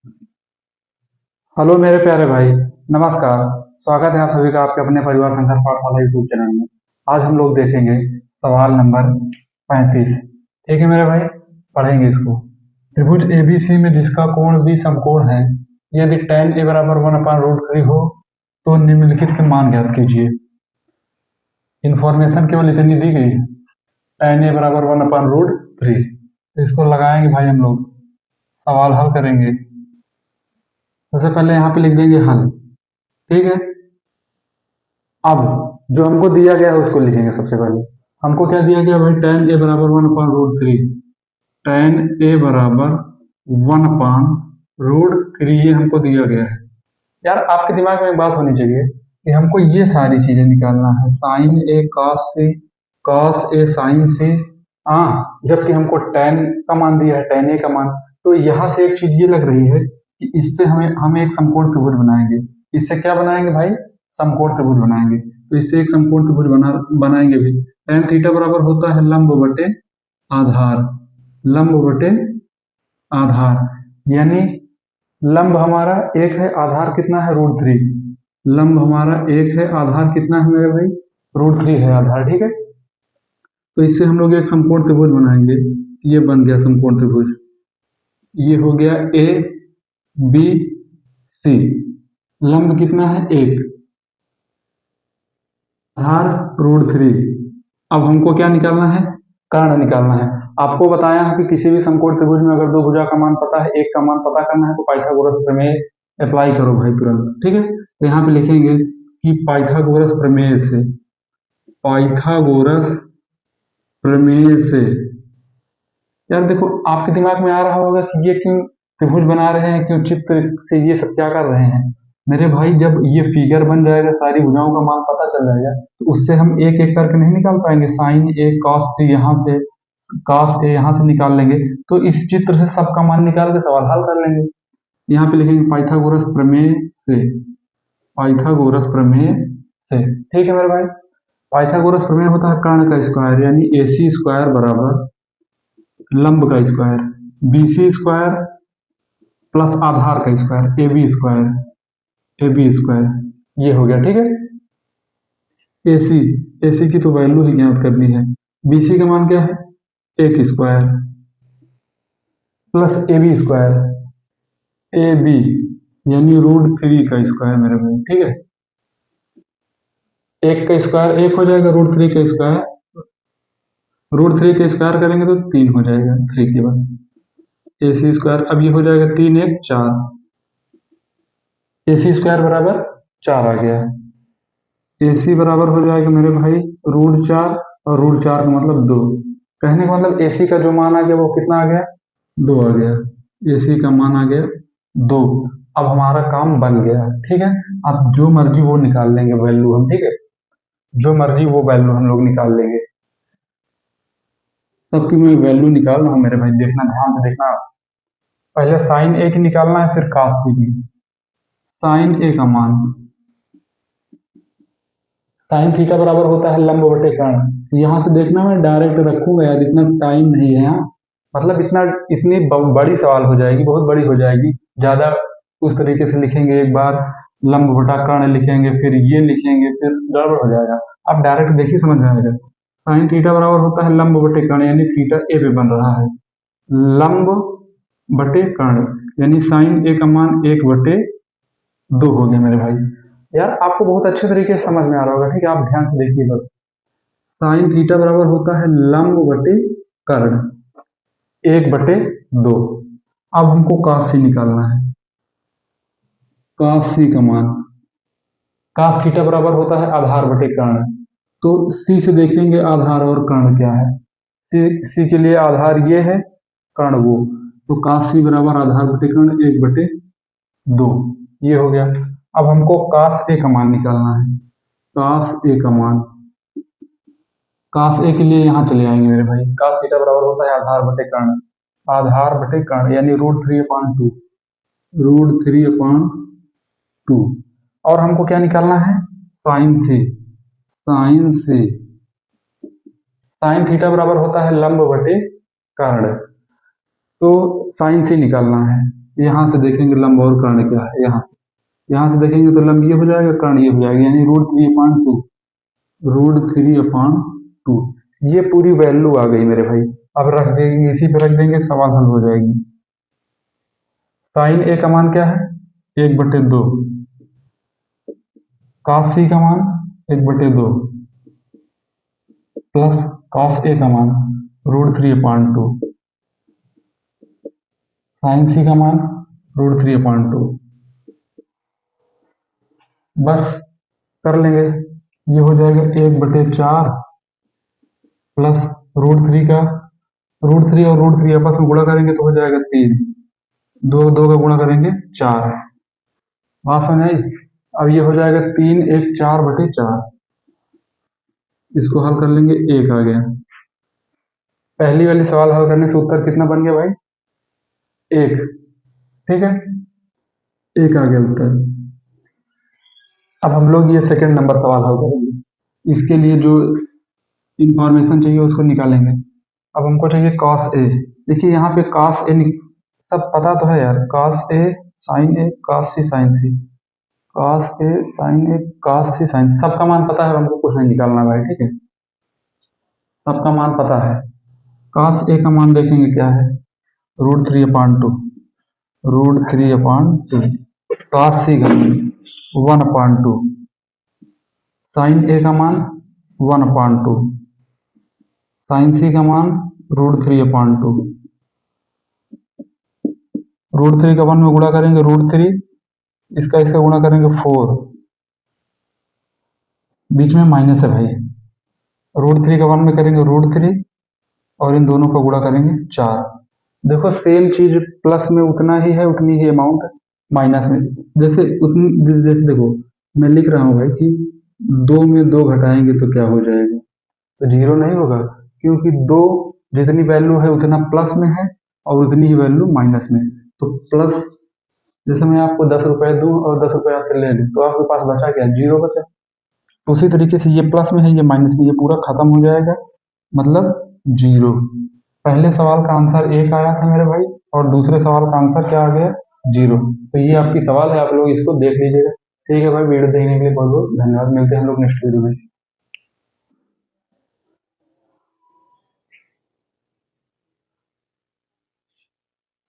Hello मेरे प्यारे भाई। नमस्कार। स्वागत है आप सभी का आपके अपने परिवार संघर्ष पाठशाला यूट्यूब चैनल में। आज हम लोग देखेंगे सवाल नंबर 35। ठीक है मेरे भाई, पढ़ेंगे इसको। त्रिभुज एबीसी में जिसका कोण भी समकोण है, यदि tan a बराबर 1/√3 हो तो निम्नलिखित के मान ज्ञात कीजिए। इंफॉर्मेशन केवल इतनी दी गई है, tan a बराबर 1/√3। इसको लगाएंगे भाई, हम लोग सवाल हल करेंगे। सबसे पहले यहाँ पे लिख देंगे हल। ठीक है, अब जो हमको दिया गया है उसको लिखेंगे। सबसे पहले हमको क्या दिया गया भाई, tan a बराबर 1/√3। tan a बराबर 1/√3 ये हमको दिया गया है। यार आपके दिमाग में एक बात होनी चाहिए कि हमको ये सारी चीजें निकालना है, sign A cos C, cos A sign सी। हाँ, जबकि हमको tan का मान दिया है, tan a का मान। तो यहाँ से एक चीज ये लग रही है कि इससे हमें एक समकोण त्रिभुज बनाएंगे। इससे क्या बनाएंगे भाई, समकोण त्रिभुज बनाएंगे। तो इससे एक समकोण त्रिभुज बनाएंगे भी। tan थीटा बराबर होता है लंब बटे आधार। लंब बटे आधार यानी लंब हमारा एक है, आधार कितना है, √3। लंब हमारा एक है, आधार कितना है मेरे भाई, √3 है आधार। ठीक है, तो इससे हम लोग एक समकोण त्रिभुज बनाएंगे। ये बन गया समकोण त्रिभुज। ये हो गया ए बी सी। लंब कितना है, एक, आधार √3। अब हमको क्या निकालना है, कर्ण निकालना है। आपको बताया है कि किसी भी समकोण त्रिभुज में अगर दो भुजा का मान पता है, एक का मान पता करना है, तो पाइथागोरस प्रमेय अप्लाई करो भाई तुरंत। ठीक है, तो यहाँ पे लिखेंगे कि पाइथागोरस प्रमेय से, पाइथागोरस प्रमेय से। यार देखो, आपके दिमाग में आ रहा होगा कि ये क्यों त्रिभुज बना रहे हैं, क्यों चित्र से ये सब क्या कर रहे हैं। मेरे भाई, जब ये फिगर बन जाएगा, सारी भुजाओं का मान पता चल जाएगा, तो उससे हम एक एक करके नहीं निकाल पाएंगे। साइन ए कॉस सी यहाँ से, कॉस ए यहाँ से निकाल लेंगे, तो इस चित्र से सबका मान निकाल के सवाल हल कर लेंगे। यहाँ पे लिखेंगे पाइथागोरस प्रमेय से, पाइथागोरस प्रमेय से। ठीक है मेरे भाई, पाइथागोरस प्रमेय होता है कर्ण का स्क्वायर, यानी AC स्क्वायर बराबर लंब का स्क्वायर, BC स्क्वायर प्लस आधार का square, AB square, AB square. ये हो गया। ठीक है, AC, AC की तो वैल्यू ही ज्ञात करनी है। BC का मान क्या है, एक square plus AB square, AB यानी √3 का स्क्वायर मेरे भाई। ठीक है, एक का स्क्वायर एक हो जाएगा, √3 का स्क्वायर, √3 का स्क्वायर करेंगे तो 3 हो जाएगा, 3 के बाद AC स्क्वायर। अब ये हो जाएगा 3 1 4, AC स्क्वायर बराबर 4 आ गया। AC बराबर हो जाएगा मेरे भाई √4, और √4 का मतलब 2। कहने का मतलब AC का जो मान आ गया वो कितना आ गया, 2 आ गया। AC का मान आ गया 2। अब हमारा काम बन गया। ठीक है, अब जो मर्जी वो निकाल लेंगे वैल्यू हम। ठीक है, जो मर्जी वो वैल्यू हम लोग निकाल लेंगे। सबकी मैं वैल्यू निकाल रहा हूँ मेरे भाई, देखना, ध्यान से देखना। पहले साइन ए की निकालना है, फिर cos सी की। साइन ए का मान, साइन थीटा बराबर होता है लंब बटे कर्ण। यहाँ से देखना, मैं डायरेक्ट रखूंगा यार, इतना टाइम नहीं है यहाँ। मतलब इतनी बड़ी सवाल हो जाएगी, बहुत बड़ी हो जाएगी। ज्यादा उस तरीके से लिखेंगे, एक बार लंब बटा कर्ण लिखेंगे, फिर ये लिखेंगे, फिर गड़बड़ हो जाएगा। अब डायरेक्ट देखिए, समझ में आएगा। साइन थीटा बराबर होता है लंब बटे कर्ण, यानी थीटा ए पे बन रहा है, लंब बटे कर्ण, यानी साइन ए का मान 1/2 हो गया मेरे भाई। यार आपको बहुत अच्छे तरीके से समझ में आ रहा होगा। ठीक है, आप ध्यान से देखिए बस। साइन थीटा बराबर होता है लंब बटे कर्ण, 1/2। अब हमको cos सी निकालना है। cos सी का मान, cos थीटा बराबर होता है आधार बटे कर्ण। तो सी से देखेंगे आधार और कर्ण क्या है। सी के लिए आधार ये है, कर्ण वो। तो cos सी बराबर आधार बटे कर्ण 1/2। ये हो गया। अब हमको cos ए का मान निकालना है। cos ए का मान, cos ए के लिए यहाँ चले आएंगे मेरे भाई। cos थीटा बराबर होता है आधार बटे कर्ण, आधार बटे कर्ण यानी √3/2, √3/2। और हमको क्या निकालना है, साइन सी, साइन सी। साइन थीटा बराबर होता है लंब बटे कर्ण, तो साइन सी निकालना है। यहाँ से देखेंगे लंब और कर्ण क्या है, यहाँ से देखेंगे तो लंब ये हो जाएगा, कर्ण ये हो जाएगा, यानी √3/2, √3/2 ये पूरी वैल्यू आ गई मेरे भाई। अब रख देंगे, इसी पे रख देंगे, सवाल हल हो जाएगी। साइन ए का मान क्या है, 1/2, कॉस सी का मान 1/2 प्लस कॉस ए का मान √3/2, साइन सी का मान √3/2। बस कर लेंगे, ये हो जाएगा 1/4 प्लस √3 का, √3 और √3 आपस में गुणा करेंगे तो हो जाएगा 3, 2 का गुणा करेंगे 4। बात समझ आई। अब ये हो जाएगा 3 1 4/4, इसको हल कर लेंगे, 1 आ गया। पहली वाली सवाल हल करने से उत्तर कितना बन गया भाई, 1, ठीक है, 1 आ गया उत्तर। अब हम लोग ये सेकंड नंबर सवाल हल करेंगे, इसके लिए जो इंफॉर्मेशन चाहिए उसको निकालेंगे। अब हमको चाहिए कॉस ए। देखिए यहाँ पे कॉस ए सब पता तो है यार, cos A sign A cos C sign C, cos A sign A cos C sign, सबका मान पता है, हमको कुछ नहीं निकालना भाई, ठीक है, सबका मान पता है। कॉस ए का मान देखेंगे क्या है, √3/2, √3/2, कॉस सी का मान 1/2, साइन ए का मान 1/2, साइन सी का मान √3/2, √3 का 1 में गुणा करेंगे √3, इसका गुणा करेंगे 4, बीच में माइनस है भाई, √3 का 1 में करेंगे √3 और इन दोनों का गुणा करेंगे 4। देखो सेम चीज प्लस में उतना ही है, उतनी ही अमाउंट माइनस में, जैसे देखो मैं लिख रहा हूँ भाई कि 2 में 2 घटाएंगे तो क्या हो जाएगा, तो 0 नहीं होगा, क्योंकि 2 जितनी वैल्यू है उतना प्लस में है और उतनी ही वैल्यू माइनस में, तो प्लस, जैसे मैं आपको 10 रुपए दूं और 10 रुपए आपसे ले लूं तो आपके पास बचा क्या, 0 बचा। तो उसी तरीके से ये प्लस में है, ये माइनस में, ये पूरा खत्म हो जाएगा, मतलब 0। पहले सवाल का आंसर 1 आया था मेरे भाई, और दूसरे सवाल का आंसर क्या आ गया, 0। तो ये आपकी सवाल है, आप लोग इसको देख लीजिएगा। ठीक है भाई, वीडियो देखने के लिए बहुत बहुत धन्यवाद, मिलते हैं हम लोग नेक्स्ट वीडियो में।